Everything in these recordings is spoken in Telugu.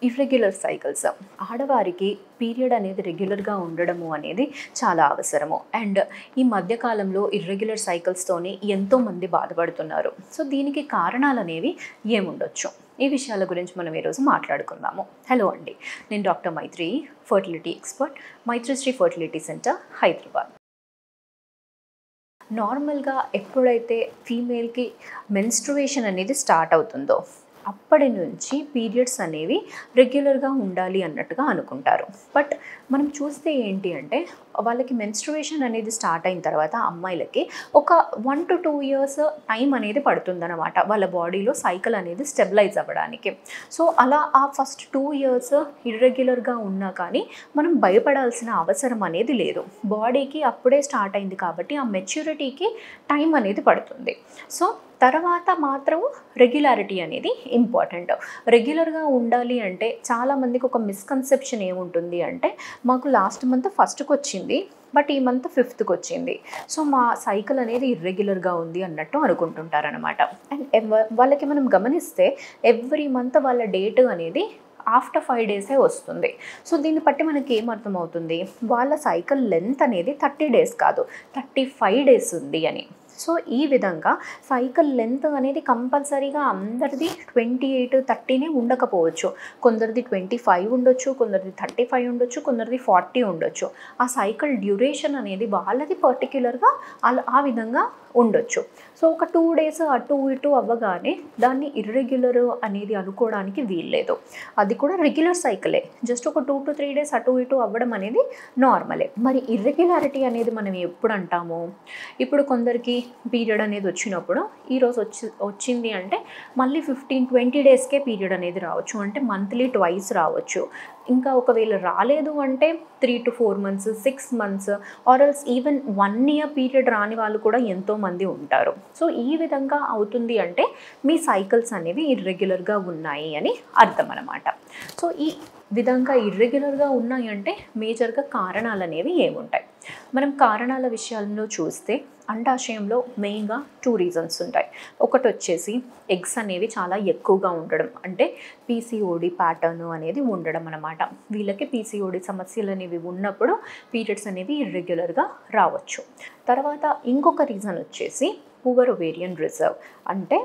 ఇర్రెగ్యులర్ సైకిల్స్ ఆడవారికి పీరియడ్ అనేది రెగ్యులర్గా ఉండడము అనేది చాలా అవసరము. అండ్ ఈ మధ్యకాలంలో ఇర్రెగ్యులర్ సైకిల్స్తోని ఎంతోమంది బాధపడుతున్నారు. సో దీనికి కారణాలు అనేవి ఏముండొచ్చు, ఈ విషయాల గురించి మనం ఈరోజు మాట్లాడుకుందాము. హలో అండి, నేను doctor Maitri, fertility expert, Maitrishri fertility centre, Hyderabad. నార్మల్గా ఎప్పుడైతే ఫీమేల్కి మెన్స్ట్రువేషన్ అనేది స్టార్ట్ అవుతుందో అప్పటి నుంచి పీరియడ్స్ అనేవి రెగ్యులర్గా ఉండాలి అన్నట్టుగా అనుకుంటారు. బట్ మనం చూస్తే ఏంటి అంటే వాళ్ళకి మెన్స్ట్రువేషన్ అనేది స్టార్ట్ అయిన తర్వాత అమ్మాయిలకి ఒక 1 to 2 years టైం అనేది పడుతుందన్నమాట వాళ్ళ బాడీలో సైకిల్ అనేది స్టెబిలైజ్ అవ్వడానికి. సో అలా ఆ ఫస్ట్ 2 years ఇర్రెగ్యులర్గా ఉన్నా కానీ మనం భయపడాల్సిన అవసరం అనేది లేదు. బాడీకి అప్పుడే స్టార్ట్ అయింది కాబట్టి ఆ మెచ్యూరిటీకి టైం అనేది పడుతుంది. సో తర్వాత మాత్రం రెగ్యులారిటీ అనేది ఇంపార్టెంట్. రెగ్యులర్గా ఉండాలి అంటే చాలామందికి ఒక మిస్కన్సెప్షన్ ఏముంటుంది అంటే మాకు లాస్ట్ మంత్ ఫస్ట్కి వచ్చింది, బట్ ఈ మంత్ 5th వచ్చింది, సో మా సైకిల్ అనేది ఇర్రెగ్యులర్గా ఉంది అన్నట్టు అనుకుంటుంటారనమాట. అండ్ వాళ్ళకి మనం గమనిస్తే ఎవ్రీ మంత్ వాళ్ళ డేట్ అనేది ఆఫ్టర్ 5 days వస్తుంది. సో దీన్ని బట్టి మనకి ఏమర్థమవుతుంది, వాళ్ళ సైకిల్ లెంత్ అనేది 30 days కాదు 35 days ఉంది అని. సో ఈ విధంగా సైకిల్ లెంత్ అనేది కంపల్సరీగా అందరిది 28, 30 ఉండకపోవచ్చు. కొందరిది 25 ఉండొచ్చు, కొందరిది 35 ఉండొచ్చు, కొందరిది 40 ఉండొచ్చు. ఆ సైకిల్ డ్యూరేషన్ అనేది వాళ్ళది పర్టిక్యులర్గా ఆ విధంగా ఉండొచ్చు. సో ఒక 2 days అటు ఇటు అవ్వగానే దాన్ని ఇర్రెగ్యులర్ అనేది అనుకోవడానికి వీల్లేదు. అది కూడా రెగ్యులర్ సైకిలే, జస్ట్ ఒక 2 to 3 days అటు ఇటు అవ్వడం అనేది నార్మలే. మరి ఇర్రెగ్యులారిటీ అనేది మనం ఎప్పుడు అంటాము, ఇప్పుడు కొందరికి పీరియడ్ అనేది వచ్చినప్పుడు ఈరోజు వచ్చింది అంటే మళ్ళీ 15-20 daysకే పీరియడ్ అనేది రావచ్చు, అంటే మంత్లీ ట్వైస్ రావచ్చు. ఇంకా ఒకవేళ రాలేదు అంటే 3 to 4 months, 6 months or else even 1 year period రాని వాళ్ళు కూడా ఎంతోమంది ఉంటారు. సో ఈ విధంగా అవుతుంది అంటే మీ సైకిల్స్ అనేవి ఇర్రెగ్యులర్గా ఉన్నాయి అని అర్థం అన్నమాట. సో ఈ విధంగా ఇర్రెగ్యులర్గా ఉన్నాయి అంటే మేజర్గా కారణాలు అనేవి ఏముంటాయి. మనం కారణాల విషయాల్లో చూస్తే అండాశయంలో మెయిన్గా 2 reasons ఉంటాయి. ఒకటి వచ్చేసి ఎగ్స్ అనేవి చాలా ఎక్కువగా ఉండడం, అంటే పీసీఓడి ప్యాటర్న్ అనేది ఉండడం అన్నమాట. వీళ్ళకి పీసీఓడి సమస్యలు అనేవి ఉన్నప్పుడు పీరియడ్స్ అనేవి ఇర్రెగ్యులర్గా రావచ్చు. తర్వాత ఇంకొక రీజన్ వచ్చేసి పువర్ ఓవేరియన్ రిజర్వ్, అంటే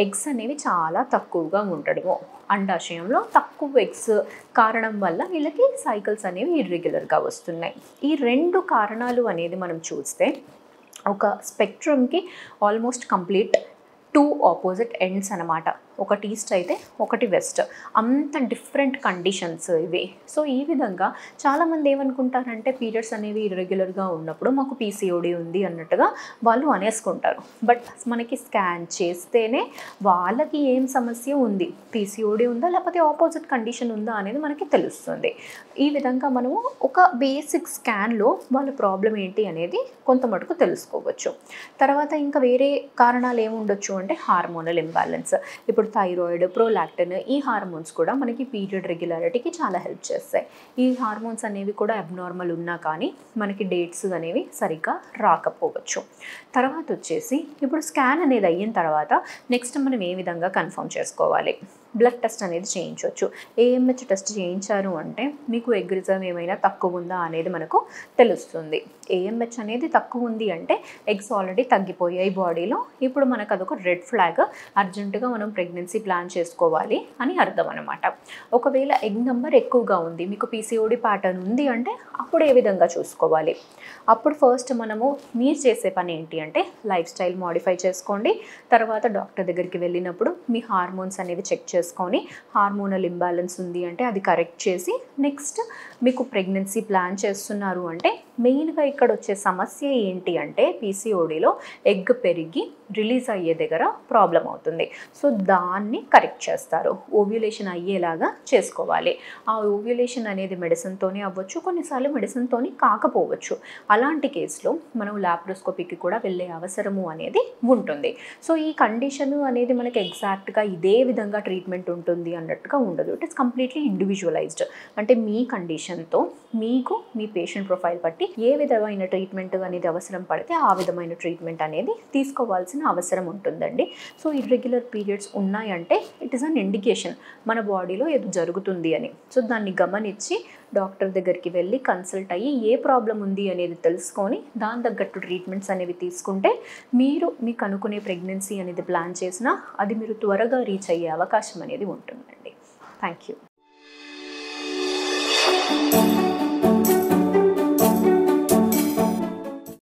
ఎగ్స్ అనేవి చాలా తక్కువగా ఉండడము, అండాశయంలో తక్కువ ఎగ్స్ కారణం వల్ల వీళ్ళకి సైకిల్స్ అనేవి ఇర్రెగ్యులర్గా వస్తున్నాయి. ఈ 2 కారణాలు అనేది మనం చూస్తే ఒక స్పెక్ట్రమ్కి ఆల్మోస్ట్ కంప్లీట్ 2 opposite ends అనమాట. ఒకటి ఈస్ట్ అయితే ఒకటి వెస్ట్, అంత డిఫరెంట్ కండిషన్స్ ఇవి. సో ఈ విధంగా చాలామంది ఏమనుకుంటారంటే పీరియడ్స్ అనేవి ఇర్రెగ్యులర్గా ఉన్నప్పుడు మాకు పీసీఓడి ఉంది అన్నట్టుగా వాళ్ళు అనేసుకుంటారు. బట్ మనకి స్కాన్ చేస్తేనే వాళ్ళకి ఏం సమస్య ఉంది, పీసీఓడి ఉందా లేకపోతే ఆపోజిట్ కండిషన్ ఉందా అనేది మనకి తెలుస్తుంది. ఈ విధంగా మనము ఒక బేసిక్ స్కాన్లో వాళ్ళ ప్రాబ్లం ఏంటి అనేది కొంత మటుకు తెలుసుకోవచ్చు. తర్వాత ఇంకా వేరే కారణాలు ఏముండొచ్చు అంటే హార్మోనల్ ఇంబ్యాలెన్స్. ఇప్పుడు థైరాయిడ్, ప్రోలాక్టిన్, ఈ హార్మోన్స్ కూడా మనకి పీరియడ్ రెగ్యులారిటీకి చాలా హెల్ప్ చేస్తాయి. ఈ హార్మోన్స్ అనేవి కూడా అబ్నార్మల్ ఉన్నా కానీ మనకి డేట్స్ అనేవి సరిగ్గా రాకపోవచ్చు. తర్వాత వచ్చేసి ఇప్పుడు స్కాన్ అనేది అయిన తర్వాత నెక్స్ట్ మనం ఏ విధంగా కన్ఫర్మ్ చేసుకోవాలి, బ్లడ్ టెస్ట్ అనేది చేయించవచ్చు. ఏఎంహెచ్ టెస్ట్ చేయించారు అంటే మీకు ఎగ్ రిజర్వ్ ఏమైనా తక్కువ ఉందా అనేది మనకు తెలుస్తుంది. ఏఎంహెచ్ అనేది తక్కువ ఉంది అంటే ఎగ్స్ ఆల్రెడీ తగ్గిపోయాయి బాడీలో, ఇప్పుడు మనకు అదొక రెడ్ ఫ్లాగ్, అర్జెంటుగా మనం ప్రెగ్నెన్సీ ప్లాన్ చేసుకోవాలి అని అర్థం అనమాట. ఒకవేళ ఎగ్ నెంబర్ ఎక్కువగా ఉంది, మీకు పీసీఓడి ప్యాటర్న్ ఉంది అంటే అప్పుడు ఏ విధంగా చూసుకోవాలి, అప్పుడు ఫస్ట్ మనము మీరు చేసే పని ఏంటి అంటే లైఫ్ స్టైల్ మోడిఫై చేసుకోండి. తర్వాత డాక్టర్ దగ్గరికి వెళ్ళినప్పుడు మీ హార్మోన్స్ అనేవి చెక్ చేసుకొని హార్మోనల్ ఇంబ్యాలెన్స్ ఉంది అంటే అది కరెక్ట్ చేసి నెక్స్ట్ మీకు ప్రెగ్నెన్సీ ప్లాన్ చేస్తున్నారు అంటే మెయిన్గా ఇక్కడ వచ్చే సమస్య ఏంటి అంటే పీసీఓడిలో ఎగ్ పెరిగి రిలీజ్ అయ్యే దగ్గర ప్రాబ్లం అవుతుంది. సో దాన్ని కరెక్ట్ చేస్తారు, ఓవ్యులేషన్ అయ్యేలాగా చేసుకోవాలి. ఆ ఓవ్యులేషన్ అనేది మెడిసిన్తోనే అవ్వచ్చు, కొన్నిసార్లు మెడిసిన్తోని కాకపోవచ్చు. అలాంటి కేసులో మనం లాప్రోస్కోపీకి కూడా వెళ్ళే అవసరము అనేది ఉంటుంది. సో ఈ కండిషన్ అనేది మనకి ఎగ్జాక్ట్గా ఇదే విధంగా ట్రీట్మెంట్ ఉంటుంది అన్నట్టుగా ఉండదు. ఇట్ ఈస్ కంప్లీట్లీ ఇండివిజువలైజ్డ్, అంటే మీ కండిషన్తో మీకు మీ పేషెంట్ ప్రొఫైల్ బట్టి ఏ విధమైన ట్రీట్మెంట్ అనేది అవసరం పడితే ఆ విధమైన ట్రీట్మెంట్ అనేది తీసుకోవాల్సిన అవసరం ఉంటుందండి. సో ఇర్రెగ్యులర్ పీరియడ్స్ ఉన్నాయంటే ఇట్ ఈస్ అన్ ఇండికేషన్ మన బాడీలో ఏదో జరుగుతుంది అని. సో దాన్ని గమనించి డాక్టర్ దగ్గరికి వెళ్ళి కన్సల్ట్ అయ్యి ఏ ప్రాబ్లం ఉంది అనేది తెలుసుకొని దాని తగ్గట్టు ట్రీట్మెంట్స్ అనేవి తీసుకుంటే మీరు మీకు అనుకునే ప్రెగ్నెన్సీ అనేది ప్లాన్ చేసినా అది మీరు త్వరగా రీచ్ అయ్యే అవకాశం అనేది ఉంటుందండి. Thank you.